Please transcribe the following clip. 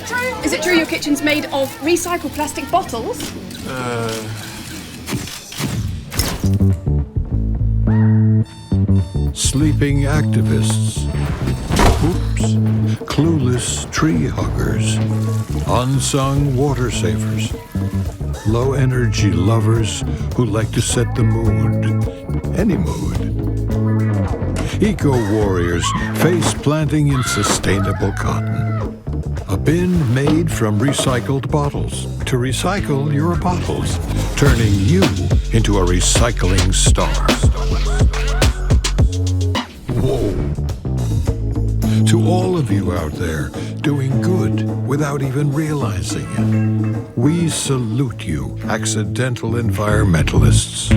true? Is it true your kitchen's made of recycled plastic bottles? Sleeping activists. Oops. Clueless tree huggers. Unsung water savers. Low energy lovers who like to set the mood. Any mood. Eco warriors face planting in sustainable cotton. A bin made from recycled bottles to recycle your bottles, turning you into a recycling star. Whoa. To all of you out there doing good without even realizing it, we salute you, accidental environmentalists.